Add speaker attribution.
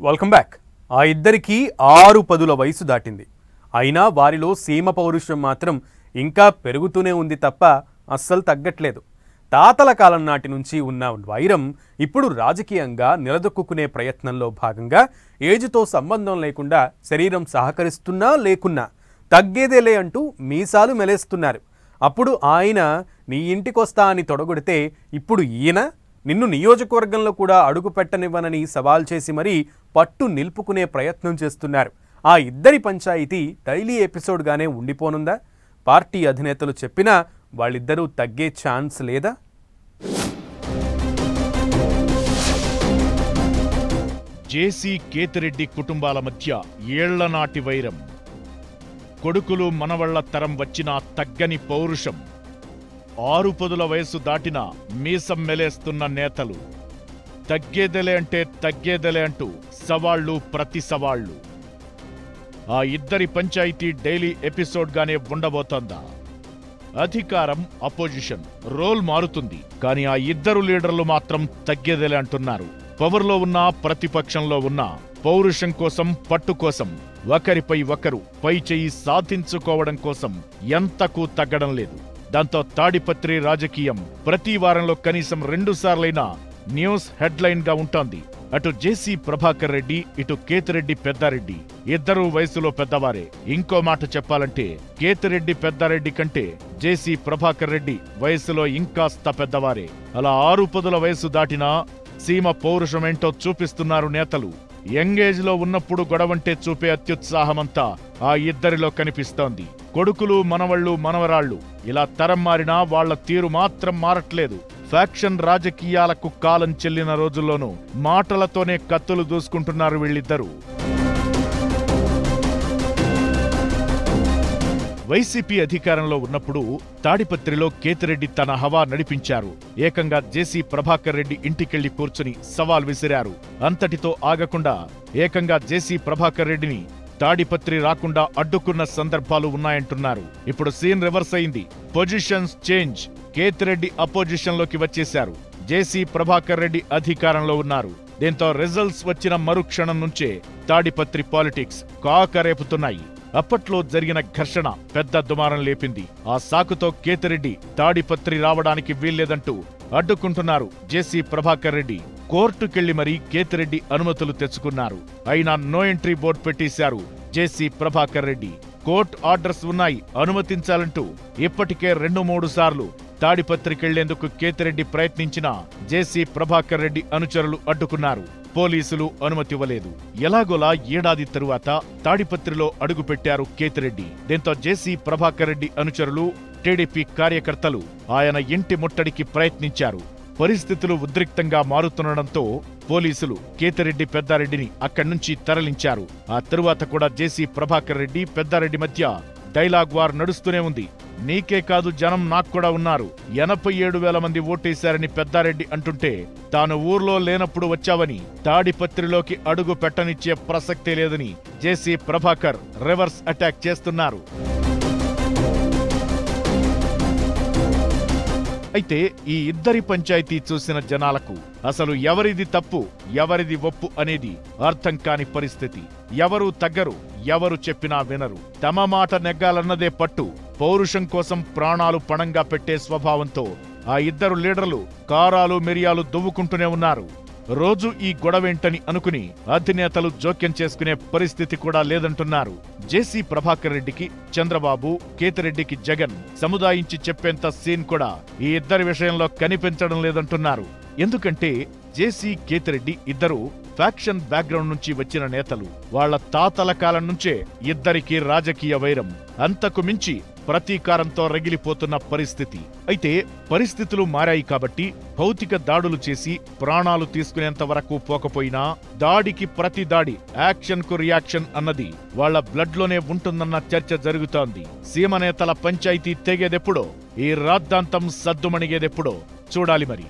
Speaker 1: Welcome back. ఆ ఇద్దరికి 6-10 వయసు దాటింది. అయినా వారిలో సీమ పౌరుషం మాత్రం ఇంకా పెరుగుతూనే ఉంది తప్ప అస్సలు తగ్గట్లేదు. తాతల కాలం నాటి నుంచి ఉన్న వైరం ఇప్పుడు రాజకీయంగా నిలదొక్కునే ప్రయత్నంలో భాగంగా ఏజ్తో సంబంధం లేకుండా శరీరం సహకరిస్తున్నా లేకున్నా తగ్గేదేలే అంటూ మీసాలు మెలేస్తున్నారు. అప్పుడు ఆయన నీ ఇంటికొస్తా అని తొడగొడితే ఇప్పుడు ఈయన నిన్ను నియోజకవర్గంలో కూడా అడుగు పెట్టనివ్వనని సవాల్ చేసి మరీ పట్టు నిలుపుకునే ప్రయత్నం చేస్తున్నారు. ఆ ఇద్దరి పంచాయితీ డైలీ ఎపిసోడ్గానే ఉండిపోనుందా? పార్టీ అధినేతలు చెప్పినా వాళ్ళిద్దరూ తగ్గే ఛాన్స్ లేదా?
Speaker 2: జేసీ కేతిరెడ్డి కుటుంబాల మధ్య ఏళ్లనాటి వైరం. కొడుకులు మనవళ్ల తరం వచ్చినా తగ్గని పౌరుషం. 6-10 వయసు దాటినా మీసం మెలేస్తున్న నేతలు. తగ్గేదెలే అంటే తగ్గేదెలే అంటూ సవాళ్లు ప్రతి సవాళ్లు. ఆ ఇద్దరి పంచాయితీ డైలీ ఎపిసోడ్గానే ఉండబోతోందా? అధికారం అపోజిషన్ రోల్ మారుతుంది, కానీ ఆ ఇద్దరు లీడర్లు మాత్రం తగ్గేదెలే అంటున్నారు. పవర్లో ఉన్నా ప్రతిపక్షంలో ఉన్నా పౌరుషం కోసం పట్టు కోసం ఒకరిపై ఒకరు పై చెయ్యి సాధించుకోవడం కోసం ఎంతకు తగ్గడం లేదు. దాంతో తాడిపత్రి రాజకీయం ప్రతి వారంలో కనీసం 2 సార్లైనా న్యూస్ హెడ్లైన్ గా ఉంటోంది. అటు జేసీ ప్రభాకర్ రెడ్డి, ఇటు కేతిరెడ్డి పెద్దారెడ్డి ఇద్దరూ వయసులో పెద్దవారే. ఇంకో మాట చెప్పాలంటే కేతిరెడ్డి పెద్దారెడ్డి కంటే జేసీ ప్రభాకర్ రెడ్డి వయసులో ఇంకాస్త పెద్దవారే. అలా 6-10 వయసు దాటినా సీమ పౌరుషమేంటో చూపిస్తున్నారు నేతలు. యంగేజ్ లో ఉన్నప్పుడు గొడవంటే చూపే అత్యుత్సాహమంతా ఆ ఇద్దరిలో కనిపిస్తోంది. కొడుకులు మనవళ్లు మనవరాళ్లు ఇలా తరం మారినా వాళ్ల తీరు మాత్రం మారట్లేదు. ఫ్యాక్షన్ రాజకీయాలకు కాలం చెల్లిన రోజుల్లోనూ మాటలతోనే కత్తులు దూసుకుంటున్నారు వీళ్ళిద్దరూ. వైసీపీ అధికారంలో ఉన్నప్పుడు తాడిపత్రిలో కేతిరెడ్డి తన హవా నడిపించారు. ఏకంగా జేసీ ప్రభాకర్ రెడ్డి ఇంటికెళ్లి కూర్చుని సవాల్ విసిరారు. అంతటితో ఆగకుండా ఏకంగా జేసీ ప్రభాకర్ రెడ్డిని తాడిపత్రి రాకుండా అడ్డుకున్న సందర్భాలు ఉన్నాయంటున్నారు. ఇప్పుడు సీన్ రివర్స్ అయింది. Positions change. కేతిరెడ్డి అపోజిషన్లోకి వచ్చేశారు. జేసీ ప్రభాకర్ రెడ్డి అధికారంలో ఉన్నారు. దీంతో రిజల్ట్స్ వచ్చిన మరుక్షణం నుంచే తాడిపత్రి పాలిటిక్స్ కాకరేపుతున్నాయి. అప్పట్లో జరిగిన ఘర్షణ పెద్ద దుమారం లేపింది. ఆ సాకుతో కేతిరెడ్డి తాడిపత్రి రావడానికి వీల్లేదంటూ అడ్డుకుంటున్నారు జేసీ ప్రభాకర్ రెడ్డి. కోర్టుకెళ్లి మరీ కేతిరెడ్డి అనుమతులు తెచ్చుకున్నారు. అయినా నో ఎంట్రీ బోర్డు పెట్టేశారు జేసీ ప్రభాకర్ రెడ్డి. కోర్టు ఆర్డర్స్ ఉన్నాయి అనుమతించాలంటూ ఇప్పటికే 2-3 సార్లు తాడిపత్రికెళ్లేందుకు కేతిరెడ్డి ప్రయత్నించినా జేసీ ప్రభాకర్ రెడ్డి అనుచరులు అడ్డుకున్నారు. పోలీసులు అనుమతివ్వలేదు. ఎలాగోలా ఏడాది తరువాత తాడిపత్రిలో అడుగుపెట్టారు కేతిరెడ్డి. దీంతో జేసీ ప్రభాకర్ రెడ్డి అనుచరులు, టీడీపీ కార్యకర్తలు ఆయన ఇంటి ముట్టడికి ప్రయత్నించారు. పరిస్థితులు ఉద్రిక్తంగా మారుతుండటంతో పోలీసులు కేతిరెడ్డి పెద్దారెడ్డిని అక్కడి నుంచి తరలించారు. ఆ తరువాత కూడా జేసీ ప్రభాకర్ రెడ్డి పెద్దారెడ్డి మధ్య డైలాగ్ వార్ నడుస్తూనే ఉంది. నీకే కాదు జనం నాకు కూడా ఉన్నారు, 87,000 మంది ఓటేశారని పెద్దారెడ్డి అంటుంటే తాను ఊర్లో లేనప్పుడు వచ్చావని తాడిపత్రిలోకి అడుగు పెట్టనిచ్చే ప్రసక్తే లేదని జేసీ ప్రభాకర్ రివర్స్ అటాక్ చేస్తున్నారు. అయితే ఈ ఇద్దరి పంచాయతీ చూసిన జనాలకు అసలు ఎవరిది తప్పు ఎవరిది ఒప్పు అనేది అర్థం కాని పరిస్థితి. ఎవరూ తగ్గరు, ఎవరు చెప్పినా వినరు. తమ మాట నెగ్గాలన్నదే పట్టు. పౌరుషం కోసం ప్రాణాలు పణంగా పెట్టే స్వభావంతో ఆ ఇద్దరు లీడర్లు కారాలు మిరియాలు దువ్వుకుంటూనే ఉన్నారు. రోజు ఈ గొడవేంటని అనుకుని అధినేతలు జోక్యం చేసుకునే పరిస్థితి కూడా లేదంటున్నారు. జేసీ ప్రభాకర్ రెడ్డికి చంద్రబాబు, కేతిరెడ్డికి జగన్ సముదాయించి చెప్పేంత సీన్ కూడా ఈ ఇద్దరి విషయంలో కనిపించడం లేదంటున్నారు. ఎందుకంటే జేసీ కేతిరెడ్డి ఇద్దరు ఫ్యాక్షన్ బ్యాక్గ్రౌండ్ నుంచి వచ్చిన నేతలు. వాళ్ల తాతల కాలం నుంచే ఇద్దరికీ రాజకీయ వైరం. అంతకు మించి ప్రతీకారంతో రగిలిపోతున్న పరిస్థితి. అయితే పరిస్థితులు మారాయి కాబట్టి భౌతిక దాడులు చేసి ప్రాణాలు తీసుకునేంత వరకు పోకపోయినా దాడికి ప్రతి దాడి, యాక్షన్ కు రియాక్షన్ అన్నది వాళ్ల బ్లడ్ లోనే ఉంటుందన్న చర్చ జరుగుతోంది. సీమ నేతల పంచాయతీ తెగేదెప్పుడో, ఈ రాద్ధాంతం సద్దుమణిగేదెప్పుడో చూడాలి మరి.